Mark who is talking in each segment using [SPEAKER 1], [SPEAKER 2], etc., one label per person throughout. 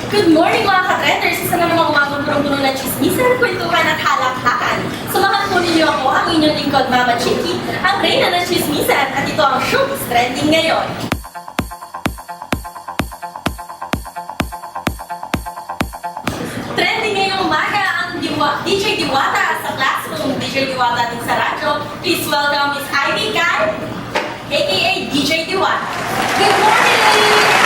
[SPEAKER 1] Good morning mga ka-trenders! Isa na namang umagang punong-puno ng chismisan, kwentuhan at halakhakan. Samahan po ninyo ako, ang inyong lingkod, Mama Chiki, ang reyna ng chismisan, at ito ang showbiz trending ngayon. Trending ngayong umaga ang DJ Diwata sa classroom, DJ Diwata din sa radyo. Please welcome Miss Ivy Kai, aka DJ Diwata. Good morning, ladies!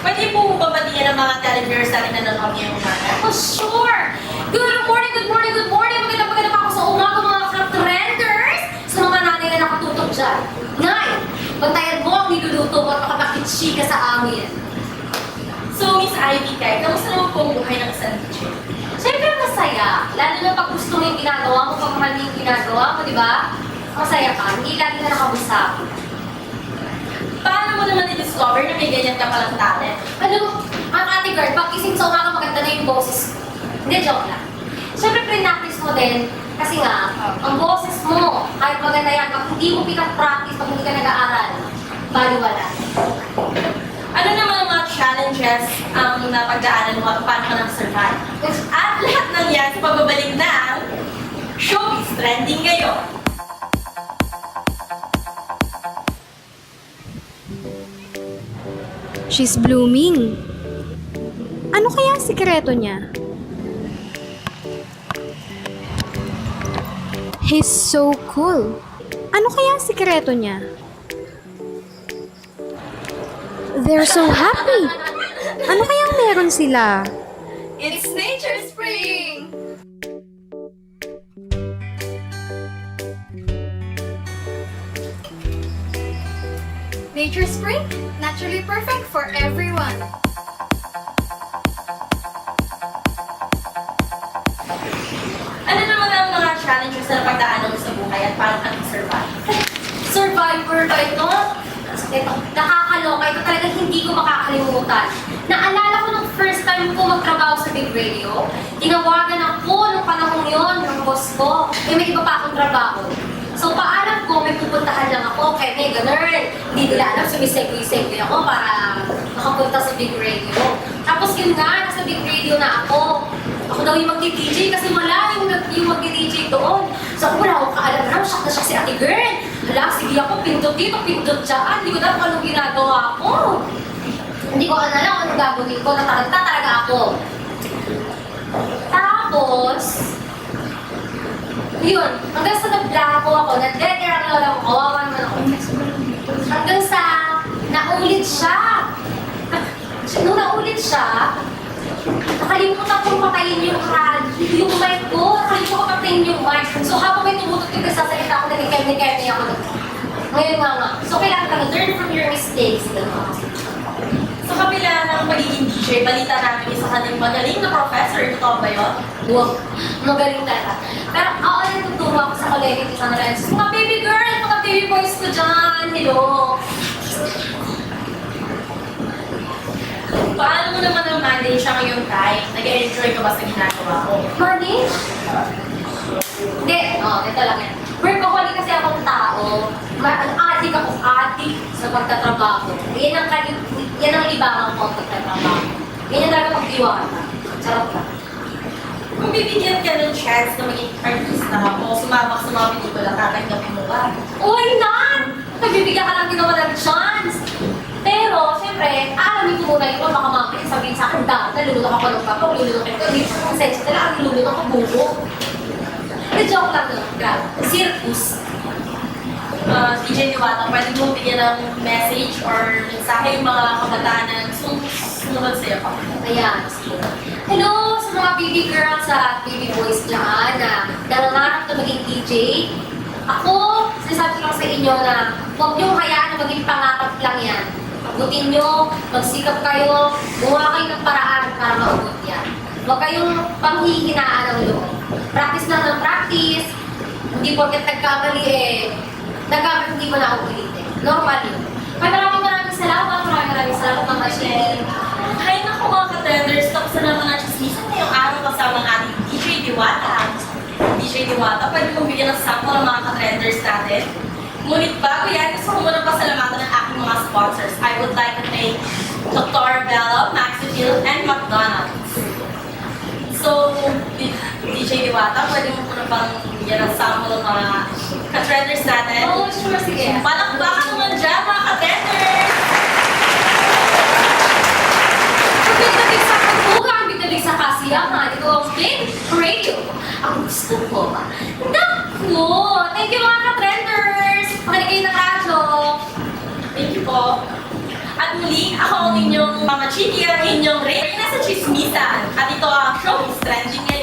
[SPEAKER 1] Pwede po babatiyan ng mga televiewers natin na nanonood ngayong umaga?
[SPEAKER 2] Oh, sure! Good morning, good morning, good morning! Maganda pa ako sa umaga mga ka-trenders! Sa mga nanay na nakatutok dyan. Nay, bantayan mo ang niluluto mo at makapakitsika sa amin.
[SPEAKER 1] So, Miss Ivy Kai, kamusta naman po ang buhay ng isang DJ?
[SPEAKER 2] Siyempre masaya. Lalo na pag gusto mo yung ginagawa mo, pag mahal mo yung ginagawa mo, di ba? Masaya ka. Hindi lagi na nakabusap.
[SPEAKER 1] Paano mo naman i-discover na may ganyan ka palang talent?
[SPEAKER 2] Alam mo, ang ate girl, pag gising sa umaga maganda na yung boses. Hindi, joke lang. Siyempre, pre-practice mo din. Kasi nga, ang boses mo, kahit maganda yan, pag hindi mo pinag-practice, pag hindi ka nag-aaral, baliwala.
[SPEAKER 1] Ano naman ang mga challenges ang napagdaanan mo at paano ka nang-survive? At lahat ng yan sa pagbabalik ng showbiz trending ngayon.
[SPEAKER 3] She's blooming. Ano kaya ang sikreto niya? He's so cool. Ano kaya ang sikreto niya? They're so happy. Ano kaya ang meron sila?
[SPEAKER 1] It's Nature Spring!
[SPEAKER 4] Nature Spring, naturally perfect for everyone.
[SPEAKER 1] Ano naman ang mga challenges na napagdaanan mo sa buhay at paano ka nag-survive?
[SPEAKER 2] Survivor ba ito? Ito, nakakaloka. Ito talaga hindi ko makakalimutan. Naalala ko nung first time ko magtrabaho sa Big Radio, tinawagan ako nung panahon yon ng boss ko. May iba pa akong trabaho. So, paalam ko, may pupuntahan lang ako. Kaya may ganun. Hindi nila alam, sumisegue-segue ako para makapunta sa Big Radio. Tapos yun nga, nasa Big Radio na ako. Ako daw yung magdi-DJ kasi wala yung magdi-DJ doon. So, ako wala akong kaalam na, shock na shock si ate girl. Hala, sige ako, pindot dito, pindot dyan. Hindi ko alam kung anong ginagawa ko. Hindi ko alam kung anong gagawin ko. Nataranta talaga ako. Tapos, yun, hanggang sa nagblako ako, nag-dead-air lang ako, hanggang sa naulit siya. Nung naulit siya, nakalimutan kong patayin yung mic ko. Nakalimutan ko patayin yung mic. So habang may tumututok sa salita ako, nag-keme-keme ako. Ngayon nga. So kailangan ka learn from your mistakes.
[SPEAKER 1] Sa kabila ng pagiging DJ, balita namin isa ka ng magaling na professor. Totoo ba yun?
[SPEAKER 2] Wow, magaling talaga. Pero ako natuturo ako sa kolegya ni San Lorenzo. Mga baby girl, mga baby boys ko dyan. Hello.
[SPEAKER 1] Paano mo naman na-manage siya ngayong time? Nag-enjoy ka ba sa ginagawa mo?
[SPEAKER 2] Manage? Hindi. Ito lang yan. Workaholic kasi akong tao. Addict akong addict sa pagtatrabaho. Yan ang libangan ko ang pagtatrabaho. Yan yung talaga pagdiwala. Charot lang.
[SPEAKER 1] Kung bibigyan ka ng chance na maging artista o sumabak sa mga pelikula, tatanggapin mo ba?
[SPEAKER 2] Why not? Nagbibigyan ka lang din naman ng chance. Pero, siyempre, alamin ko muna yun. Baka mamaya sabihin sa akin, nalulunod ako ng papa, nalulunod ako ng ang sense nila, ang nalulunod ako bubo. Joke lang yun. Circus.
[SPEAKER 1] DJ Diwata, pwede mo bigyan ng message or mensahe yung mga kabataan na sumunod sa'yo pa?
[SPEAKER 2] Ayan. Hello sa mga baby girls at baby boys dyan na nangangarap na maging DJ. Ako, sinasabi ko lang sa inyo na huwag niyong hayaan na maging pangarap lang yan. Pagutin niyo, magsikap kayo, gumawa kayo ng paraan para maabot yan. Huwag kayong panghihinaan ng loob. Practice lang ng practice. Hindi porket nagkamali hindi mo na ulitin. Normal yun. Kaya maraming salamat. Maraming salamat mga Shell.
[SPEAKER 1] Hay naku mga ka-trenders, tapos na naman ang chismisan ngayong araw kasama ng ating DJ Diwata. DJ Diwata, pwede mong bigyan ng sample ng mga ka-trenders natin. Ngunit bago yan, gusto ko muna pasalamatan ng aking ating mga sponsors. I would like to thank Dr. Bello, Maxfield, and McDonald's. So, DJ Diwata, pwede mo po na bang bigyan ng sample ng mga ka-trenders natin?
[SPEAKER 2] Oh, sure, sige.
[SPEAKER 1] Palakpakan naman dyan, mga ka-trenders!
[SPEAKER 2] Bigtabig sa pagbugang, bigtabig sa kasiyahan. Ito ang Big Radio. Ang gusto ko ba? Naku! Thank you mga ka-trenders! Pakinig ng radyo.
[SPEAKER 1] Thank you po. At muli, ako ang inyong mga chiki, ang inyong Reyna sa Chismisan. At ito ang Showbiz Trending